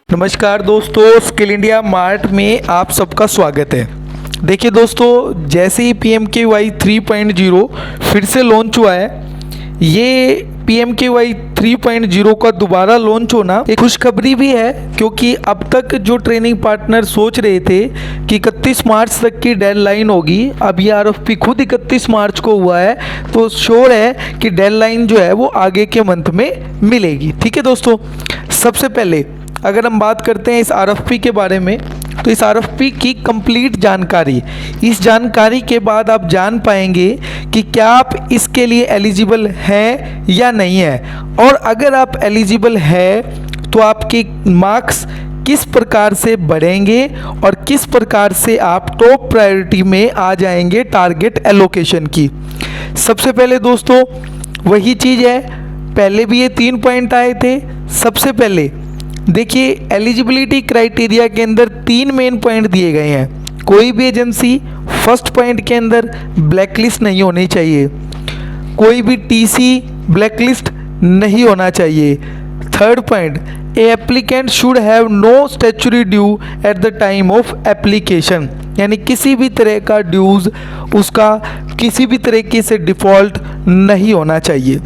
नमस्कार दोस्तों, skill India mart में आप सबका स्वागत है। देखिए दोस्तों, जैसे ही PMKY 3.0 फिर से लॉन्च हुआ है, ये PMKY 3.0 का दोबारा लॉन्च होना एक खुशखबरी भी है, क्योंकि अब तक जो ट्रेनिंग पार्टनर सोच रहे थे कि 31 मार्च तक की डेडलाइन होगी, अब ये RFP खुद 31 मार्च को हुआ है, तो श्योर है कि डेडलाइन जो है वो आगे के मंथ में मिलेगी। ठीक है दोस्तों, सबसे पहले अगर हम बात करते हैं इस RFP के बारे में, तो इस RFP की कंप्लीट जानकारी, इस जानकारी के बाद आप जान पाएंगे कि क्या आप इसके लिए एलिजिबल हैं या नहीं है, और अगर आप एलिजिबल है तो आपके मार्क्स किस प्रकार से बढ़ेंगे और किस प्रकार से आप टॉप प्रायोरिटी में आ जाएंगे टारगेट एलोकेशन की। सबसे पहले दोस्तों वही चीज़ है, पहले भी ये 3 पॉइंट आए थे। सबसे पहले देखिए, एलिजिबिलिटी क्राइटेरिया के अंदर 3 मेन पॉइंट दिए गए हैं। कोई भी एजेंसी फर्स्ट पॉइंट के अंदर ब्लैकलिस्ट नहीं होनी चाहिए, कोई भी TC ब्लैकलिस्ट नहीं होना चाहिए। Third point, a applicant should have no statutory due at the time of application, यानी किसी भी तरह का ड्यूज उसका किसी भी तरीके से डिफ़ॉल्ट नहीं होना चाहिए।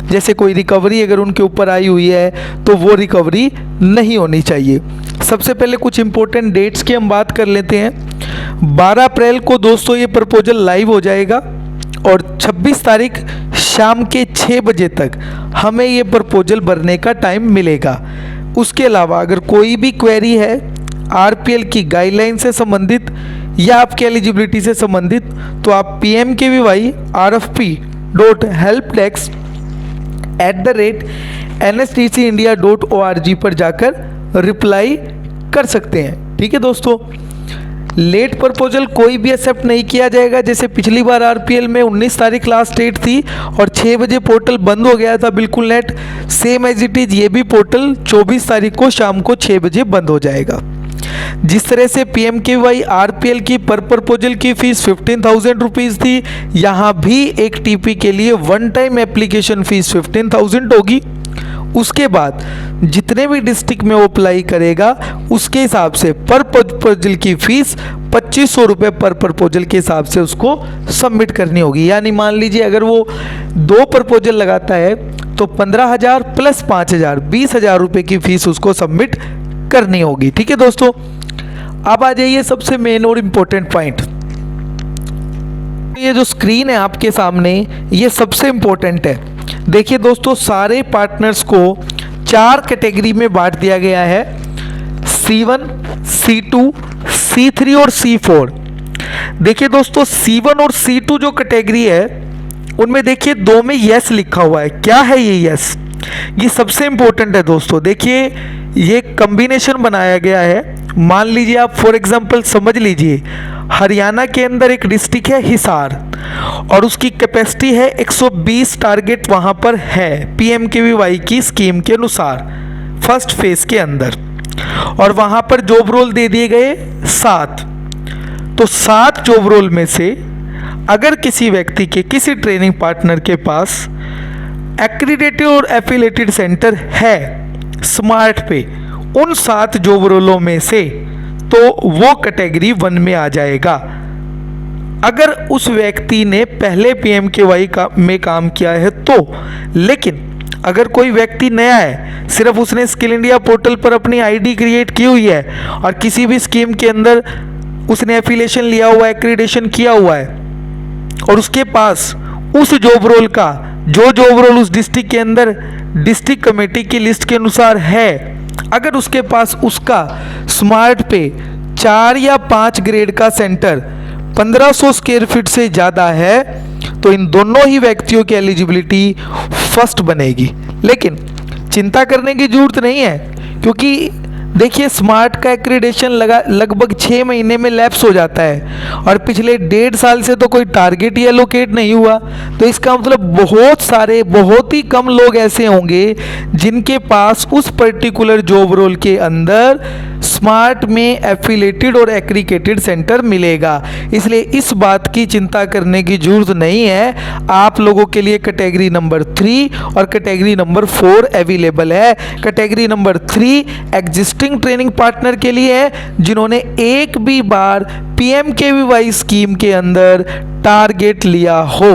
जैसे कोई रिकवरी अगर उनके ऊपर आई हुई है तो वो रिकवरी नहीं होनी चाहिए। सबसे पहले कुछ इंपॉर्टेंट डेट्स की हम बात कर लेते हैं। 12 अप्रैल को दोस्तों ये प्रपोजल लाइव हो जाएगा और 26 तारीख शाम के 6 बजे तक हमें ये प्रपोजल भरने का टाइम मिलेगा। उसके अलावा अगर कोई भी क्वेरी है RPL की गाइडलाइन से संबंधित या आपकी एलिजिबिलिटी से संबंधित, तो आप PMKVY RFP.helpdesk@NSTCindia.org पर जाकर रिप्लाई कर सकते हैं। ठीक है दोस्तों, लेट प्रपोजल कोई भी एक्सेप्ट नहीं किया जाएगा। जैसे पिछली बार RPL में 19 तारीख लास्ट डेट थी और 6 बजे पोर्टल बंद हो गया था बिल्कुल net, same as it is ये भी पोर्टल 24 तारीख को शाम को 6 बजे बंद हो जाएगा। जिस तरह से PMKVY RPL की पर प्रपोजल की फीस 15,000 रुपीज़ थी, यहाँ भी एक TP के लिए वन टाइम एप्लीकेशन फ़ीस 15,000 होगी। उसके बाद जितने भी डिस्ट्रिक्ट में वो अप्लाई करेगा उसके हिसाब से पर प्रपोजल की फ़ीस 2500 रुपये पर प्रपोजल के हिसाब से उसको सबमिट करनी होगी। यानी मान लीजिए अगर वो 2 प्रपोजल लगाता है तो 15,000 प्लस 5,000 20,000 रुपये की फ़ीस उसको सबमिट करनी होगी। ठीक है दोस्तों, अब आ जाइए सबसे मेन और इम्पोर्टेंट पॉइंट। ये जो स्क्रीन है आपके सामने, ये सबसे इम्पोर्टेंट है। देखिए दोस्तों, सारे पार्टनर्स को 4 कैटेगरी में बांट दिया गया है, C1, C2, C3 और C4। देखिए दोस्तों, C1 और C2 जो कैटेगरी है उनमें देखिए 2 में यस लिखा हुआ है। क्या है ये यस? ये सबसे इम्पोर्टेंट है दोस्तों। देखिए ये कॉम्बिनेशन बनाया गया है। मान लीजिए आप फॉर एग्जांपल समझ लीजिए, हरियाणा के अंदर एक डिस्ट्रिक्ट है हिसार और उसकी कैपेसिटी है 120 टारगेट वहाँ पर है PMKVY की स्कीम के अनुसार फर्स्ट फेज के अंदर, और वहाँ पर जॉब रोल दे दिए गए 7। तो 7 जॉब रोल में से अगर किसी व्यक्ति के किसी ट्रेनिंग पार्टनर के पास एक्रीडेटेड और एफिलेटेड सेंटर है स्मार्ट पे उन 7 जॉब रोलों में से, तो वो कैटेगरी 1 में आ जाएगा। अगर उस व्यक्ति ने पहले PMKVY में काम किया है तो। लेकिन अगर कोई व्यक्ति नया है, सिर्फ उसने स्किल इंडिया पोर्टल पर अपनी ID क्रिएट की हुई है और किसी भी स्कीम के अंदर उसने एफिलिएशन लिया हुआ है, एक्रीडेशन किया हुआ है, और उसके पास उस जॉब रोल का जो जॉब रोल उस डिस्ट्रिक्ट के अंदर डिस्ट्रिक्ट कमेटी की लिस्ट के अनुसार है, अगर उसके पास उसका स्मार्ट पे 4 या 5 ग्रेड का सेंटर 1500 स्क्वायर फीट से ज़्यादा है, तो इन दोनों ही व्यक्तियों की एलिजिबिलिटी फर्स्ट बनेगी। लेकिन चिंता करने की जरूरत नहीं है, क्योंकि देखिए स्मार्ट का एक्रीडेशन लगभग 6 महीने में लैप्स हो जाता है और पिछले 1.5 साल से तो कोई टारगेट ही एलोकेट नहीं हुआ। तो इसका मतलब बहुत ही कम लोग ऐसे होंगे जिनके पास उस पर्टिकुलर जॉब रोल के अंदर स्मार्ट में एफिलेटेड और एग्रीगेटेड सेंटर मिलेगा। इसलिए इस बात की चिंता करने की जरूरत नहीं है। आप लोगों के लिए कैटेगरी नंबर 3 और कैटेगरी नंबर 4 अवेलेबल है। Category number 3 exist existing training partner के लिए है जिन्होंने एक भी बार पीएमकेवीवाई स्कीम के अंदर टारगेट लिया हो।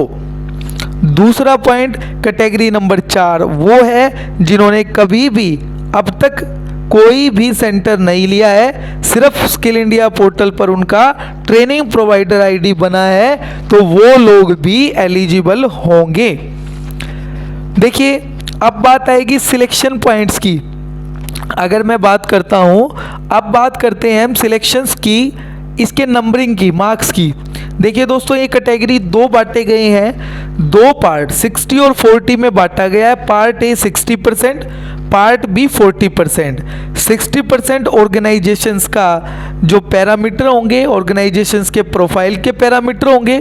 दूसरा पॉइंट कैटेगरी नंबर 4 वो है जिन्होंने कभी भी अब तक कोई भी सेंटर नहीं लिया है, सिर्फ स्किल इंडिया पोर्टल पर उनका ट्रेनिंग प्रोवाइडर आईडी बना है, तो वो लोग भी एलिजिबल होंगे। देखिए अब बात आएगी सिलेक्शन पॉइंट्स की। अगर मैं बात करता हूं, अब बात करते हैं हम सिलेक्शंस की, इसके नंबरिंग की, मार्क्स की। देखिए दोस्तों ये कैटेगरी दो बांटे गए हैं, दो पार्ट 60 और 40 में बांटा गया है। Part A 60%, part B 40%। 60% organisations का जो पैरामीटर होंगे, ऑर्गेनाइजेशंस के प्रोफाइल के पैरामीटर होंगे,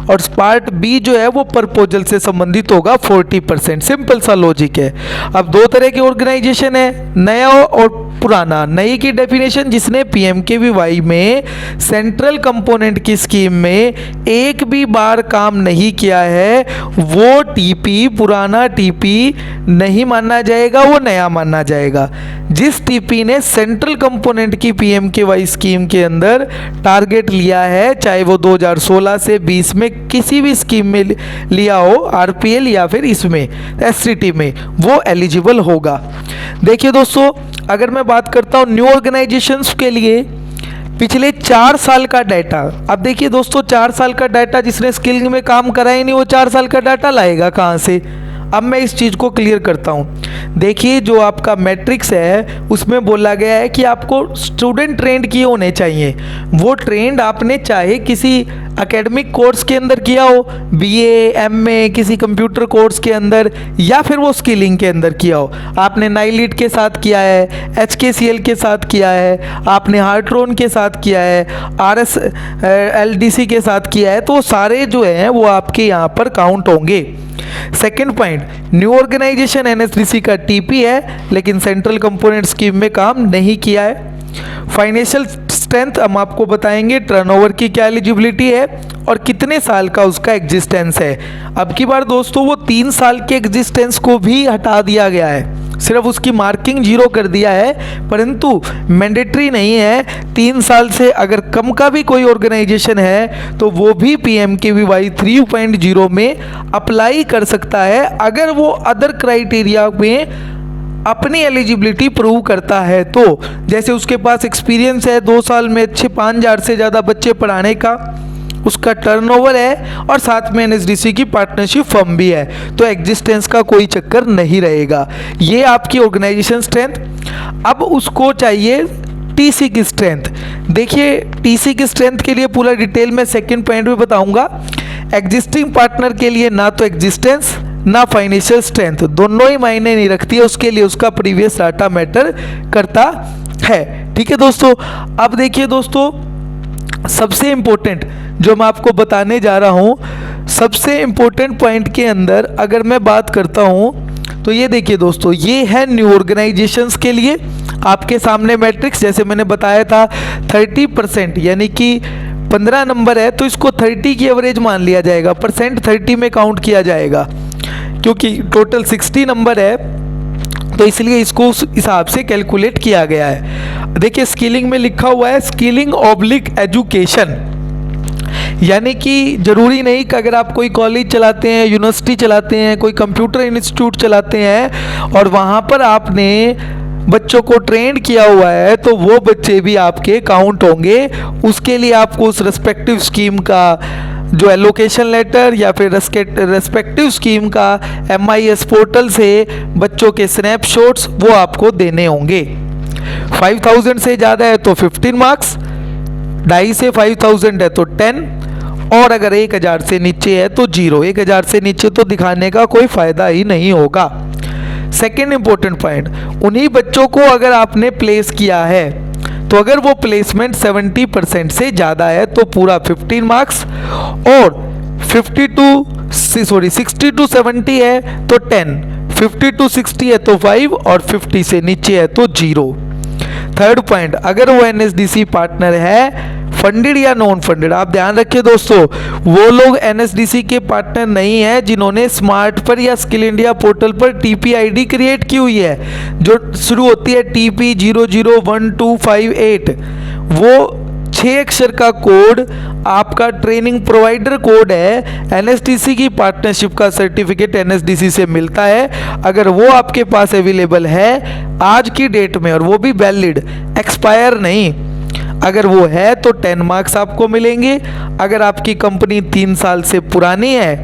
और पार्ट बी जो है वो प्रपोजल से संबंधित होगा 40%। सिंपल सा लॉजिक है। अब दो तरह के ऑर्गेनाइजेशन है, नया और पुराना। नई की डेफिनेशन जिसने पीएमकेवीवाई में सेंट्रल कंपोनेंट की स्कीम में एक भी बार काम नहीं किया है, वो टीपी पुराना टीपी नहीं माना जाएगा, वो नया माना जाएगा। जिस टीपी ने सेंट्रल कंपोनेंट की पीएमकेवाई स्कीम के अंदर टारगेट लिया है, चाहे वो 2016 से 20 में किसी भी स्कीम में लिया हो, आरपीएल या फिर इसमें एससीटी में, वो एलिजिबल होगा। देखिए दोस्तों अगर मैं बात करता हूँ न्यू ऑर्गेनाइजेशंस के लिए पिछले 4 साल का डाटा। अब देखिए दोस्तों 4 साल का डाटा, जिसने स्किलिंग में काम करा ही नहीं वो 4 साल का डाटा लाएगा कहाँ से। अब मैं इस चीज़ को क्लियर करता हूँ। देखिए जो आपका मैट्रिक्स है उसमें बोला गया है कि आपको स्टूडेंट ट्रेंड किए होने चाहिए। वो ट्रेंड आपने चाहे किसी एकेडमिक कोर्स के अंदर किया हो, बीए, एमए, किसी कंप्यूटर कोर्स के अंदर, या फिर वो स्किलिंग के अंदर किया हो। आपने नाइलिट के साथ किया है, एचकेसीएल के साथ किया है, आपने हार्ट्रोन के साथ किया है, आरएसएलडीसी के साथ किया है, तो सारे जो हैं वो आपके यहाँ पर काउंट होंगे। Second point, new organisation NSDC का टीपी है लेकिन सेंट्रल कंपोनेंट स्कीम में काम नहीं किया है। फाइनेंशियल स्ट्रेंथ हम आपको बताएंगे, टर्नओवर की क्या एलिजिबिलिटी है और कितने साल का उसका एग्जिस्टेंस है। अब की बार दोस्तों वो 3 साल के एग्जिस्टेंस को भी हटा दिया गया है, सिर्फ उसकी मार्किंग 0 कर दिया है, परंतु मैंडेटरी नहीं है। 3 साल से अगर कम का भी कोई ऑर्गेनाइजेशन है तो वो भी पीएमकेवीवाई 3.0 में अप्लाई कर सकता है, अगर वो अदर क्राइटेरिया में अपनी एलिजिबिलिटी प्रूव करता है तो। जैसे उसके पास एक्सपीरियंस है 2 साल में अच्छे 5000 से ज़्यादा बच्चे पढ़ाने का, उसका टर्नओवर है और साथ में एनएसडीसी की पार्टनरशिप फर्म भी है, तो एग्जिस्टेंस का कोई चक्कर नहीं रहेगा। ये आपकी ऑर्गेनाइजेशन स्ट्रेंथ। अब उसको चाहिए टीसी की स्ट्रेंथ। देखिए टीसी की स्ट्रेंथ के लिए पूरा डिटेल में सेकंड पॉइंट में बताऊंगा। एग्जिस्टिंग पार्टनर के लिए ना तो एग्जिस्टेंस ना फाइनेंशियल स्ट्रेंथ, दोनों ही मायने नहीं रखती है, उसके लिए उसका प्रीवियस डाटा मैटर करता है। ठीक है दोस्तों। अब देखिए दोस्तों सबसे इम्पोर्टेंट जो मैं आपको बताने जा रहा हूँ, सबसे इम्पोर्टेंट पॉइंट के अंदर अगर मैं बात करता हूँ तो ये देखिए दोस्तों, ये है न्यू ऑर्गेनाइजेशंस के लिए आपके सामने मैट्रिक्स। जैसे मैंने बताया था 30%, यानी कि 15 नंबर है तो इसको 30 की एवरेज मान लिया जाएगा, परसेंट 30 में काउंट किया जाएगा, क्योंकि टोटल 60 नंबर है तो इसलिए इसको उस हिसाब से कैलकुलेट किया गया है। देखिए स्किलिंग में लिखा हुआ है स्किलिंग ऑब्लिक एजुकेशन, यानी कि जरूरी नहीं कि अगर आप कोई कॉलेज चलाते हैं, यूनिवर्सिटी चलाते हैं, कोई कंप्यूटर इंस्टीट्यूट चलाते हैं और वहाँ पर आपने बच्चों को ट्रेन किया हुआ है तो वो बच्चे भी आपके काउंट होंगे। उसके लिए आपको उस रेस्पेक्टिव स्कीम का जो एलोकेशन लेटर या फिर रेस्पेक्टिव स्कीम का MIS पोर्टल से बच्चों के स्नैपशॉट्स वो आपको देने होंगे। 5000 से ज़्यादा है तो 15 मार्क्स, 2.5 से 5000 है तो 10, और अगर 1000 से नीचे है तो 0। 1000 से नीचे तो दिखाने का कोई फ़ायदा ही नहीं होगा। सेकेंड इंपॉर्टेंट पॉइंट, उन्हीं बच्चों को अगर आपने प्लेस किया है तो अगर वो प्लेसमेंट 70% से ज़्यादा है तो पूरा 15 मार्क्स, और 60 to 70 है तो 10, 50 to 60 है तो 5, और 50 से नीचे है तो 0। थर्ड पॉइंट, अगर वो NSDC पार्टनर है फंडेड या नॉन फंडेड, आप ध्यान रखिए दोस्तों, वो लोग एनएसडीसी के पार्टनर नहीं है जिन्होंने स्मार्ट पर या स्किल इंडिया पोर्टल पर टीपी आईडी क्रिएट की हुई है जो शुरू होती है TP001258। वो 6 अक्षर का कोड आपका ट्रेनिंग प्रोवाइडर कोड है, एनएसडीसी की पार्टनरशिप का सर्टिफिकेट एनएसडीसी से मिलता है। अगर वो आपके पास अवेलेबल है आज की डेट में, और वो भी वैलिड, एक्सपायर नहीं, अगर वो है तो 10 मार्क्स आपको मिलेंगे। अगर आपकी कंपनी 3 साल से पुरानी है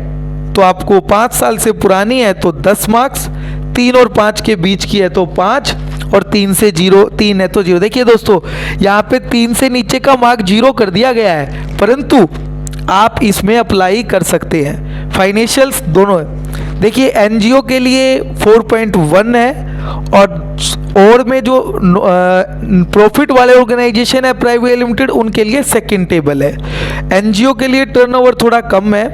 तो आपको 5 साल से पुरानी है तो 10 मार्क्स, 3 और 5 के बीच की है तो 5, और 3 से 3 है तो 0। देखिए दोस्तों, यहाँ पे 3 से नीचे का मार्क 0 कर दिया गया है, परंतु आप इसमें अप्लाई कर सकते हैं। फाइनेंशियल्स दोनों है। देखिए एनजीओ के लिए 4.1 है, और में जो प्रॉफिट वाले ऑर्गेनाइजेशन है प्राइवेट लिमिटेड, उनके लिए सेकंड टेबल है। एनजीओ के लिए टर्नओवर थोड़ा कम है,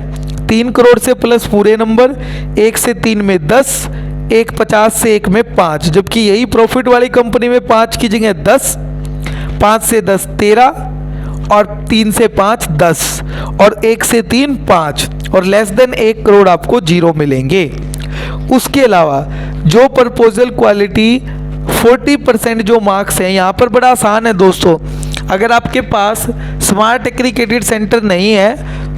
3 करोड़ से प्लस पूरे नंबर, 1 से 3 में 10, 1.50 से 1 में 5, जबकि यही प्रॉफिट वाली कंपनी में 5 की जगह 10, 5 से 10 13, और 3 से 5 10, और 1 से 3 5, और लेस देन 1 करोड़ आपको 0 मिलेंगे। उसके अलावा जो प्रपोजल क्वालिटी 40% जो मार्क्स हैं, यहाँ पर बड़ा आसान है दोस्तों। अगर आपके पास स्मार्ट एग्रीगेटेड सेंटर नहीं है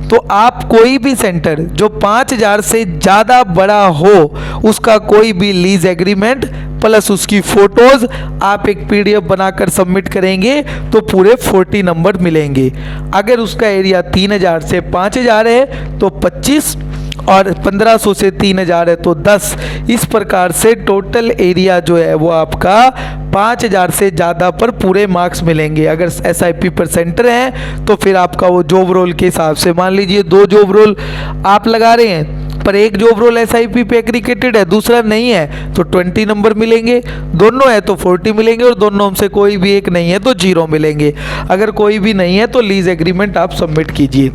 तो आप कोई भी सेंटर जो 5000 से ज़्यादा बड़ा हो उसका कोई भी लीज एग्रीमेंट प्लस उसकी फोटोज आप एक पीडीएफ बनाकर सबमिट करेंगे तो पूरे 40 नंबर मिलेंगे। अगर उसका एरिया 3000 से 5000 है तो 25, और 1500 से 3000 है तो 10। इस प्रकार से टोटल एरिया जो है वो आपका 5000 से ज़्यादा पर पूरे मार्क्स मिलेंगे। अगर एसआईपी पर सेंटर है तो फिर आपका वो जॉब रोल के हिसाब से, मान लीजिए 2 जॉब रोल आप लगा रहे हैं पर एक जॉब रोल एसआईपी पे एग्रीगेटेड है, दूसरा नहीं है तो 20 नंबर मिलेंगे, दोनों है तो 40 मिलेंगे, और दोनों में से कोई भी एक नहीं है तो 0 मिलेंगे। अगर कोई भी नहीं है तो लीज एग्रीमेंट आप सबमिट कीजिए।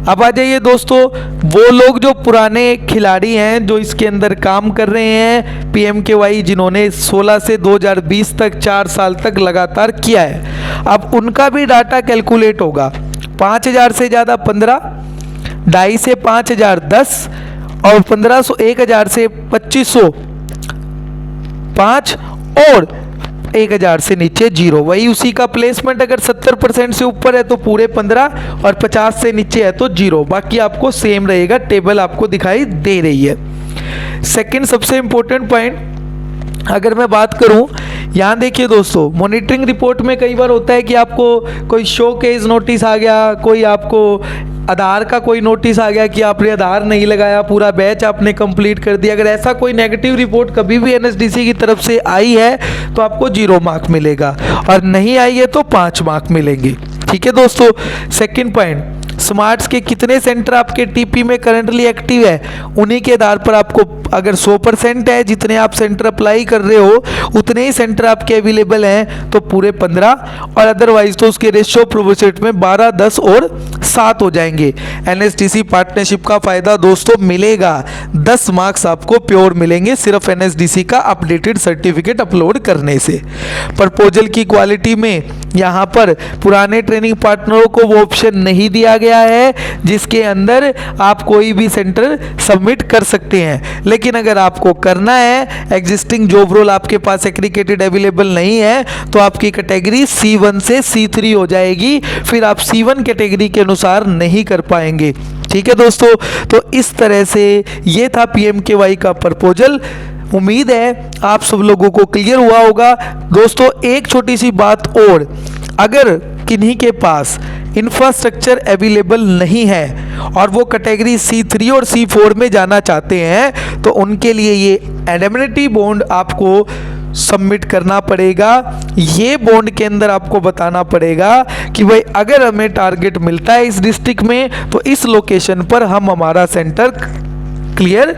अब आ जाइए दोस्तों, वो लोग जो पुराने खिलाड़ी हैं जो इसके अंदर काम कर रहे हैं पीएमकेवाई, जिन्होंने 16 से 2020 तक 4 साल तक लगातार किया है, अब उनका भी डाटा कैलकुलेट होगा। 5000 से ज़्यादा 15, 2.5 से 5000 10, और 1500 1000 से 2500 5, और 1000 से नीचे 0। वही उसी का प्लेसमेंट अगर 70% से ऊपर है तो पूरे 15, और 50 से नीचे है तो 0। बाकी आपको सेम रहेगा, टेबल आपको दिखाई दे रही है। सेकंड सबसे इंपॉर्टेंट पॉइंट अगर मैं बात करूं, यहाँ देखिए दोस्तों, मॉनिटरिंग रिपोर्ट में कई बार होता है कि आपको कोई शो केस नोटिस आ गया, कोई आपको आधार का कोई नोटिस आ गया कि आपने आधार नहीं लगाया, पूरा बैच आपने कंप्लीट कर दिया। अगर ऐसा कोई नेगेटिव रिपोर्ट कभी भी एनएसडीसी की तरफ से आई है तो आपको 0 मार्क मिलेगा, और नहीं आई है तो 5 मार्क मिलेंगे। ठीक है दोस्तों। सेकंड पॉइंट, स्मार्ट्स के कितने सेंटर आपके टीपी में करंटली एक्टिव है, उन्हीं के आधार पर आपको, अगर 100% है जितने आप सेंटर अप्लाई कर रहे हो उतने ही सेंटर आपके अवेलेबल हैं तो पूरे 15, और अदरवाइज तो उसके रेशियो प्रोपोर्शनेट में 12, 10 और 7 हो जाएंगे। एनएसडीसी पार्टनरशिप का फायदा दोस्तों मिलेगा, 10 मार्क्स आपको प्योर मिलेंगे सिर्फ एनएसडीसी का अपडेटेड सर्टिफिकेट अपलोड करने से। प्रपोजल की क्वालिटी में यहाँ पर पुराने ट्रेनिंग पार्टनरों को वो ऑप्शन नहीं दिया गया है जिसके अंदर आप कोई भी सेंटर सबमिट कर सकते हैं, लेकिन अगर आपको करना है, एग्जिस्टिंग जॉब रोल आपके पास एग्रीगेटेड अवेलेबल नहीं है तो आपकी कैटेगरी C1 से C3 हो जाएगी, फिर आप C1 कैटेगरी के अनुसार नहीं कर पाएंगे। ठीक है दोस्तों, तो इस तरह से ये था पीएमकेवाई का प्रपोजल। उम्मीद है आप सब लोगों को क्लियर हुआ होगा। दोस्तों एक छोटी सी बात और, अगर किन्हीं के पास इंफ्रास्ट्रक्चर अवेलेबल नहीं है और वो कैटेगरी C3 और C4 में जाना चाहते हैं तो उनके लिए ये इंडेमनिटी बॉन्ड आपको सबमिट करना पड़ेगा। ये बॉन्ड के अंदर आपको बताना पड़ेगा कि भाई अगर हमें टारगेट मिलता है इस डिस्ट्रिक्ट में तो इस लोकेशन पर हम हमारा सेंटर क्लियर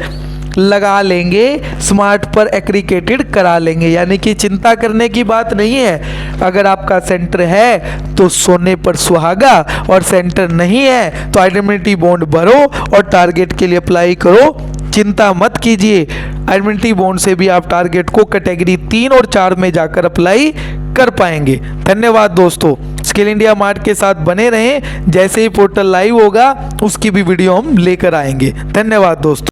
लगा लेंगे, स्मार्ट पर एग्रीगेटेड करा लेंगे। यानी कि चिंता करने की बात नहीं है, अगर आपका सेंटर है तो सोने पर सुहागा, और सेंटर नहीं है तो आइडेंटिटी बॉन्ड भरो और टारगेट के लिए अप्लाई करो, चिंता मत कीजिए, एडमिनिटी बॉन्ड से भी आप टारगेट को कैटेगरी 3 और 4 में जाकर अप्लाई कर पाएंगे। धन्यवाद दोस्तों। स्किल इंडिया मार्ट के साथ बने रहें, जैसे ही पोर्टल लाइव होगा उसकी भी वीडियो हम लेकर आएंगे। धन्यवाद दोस्तों।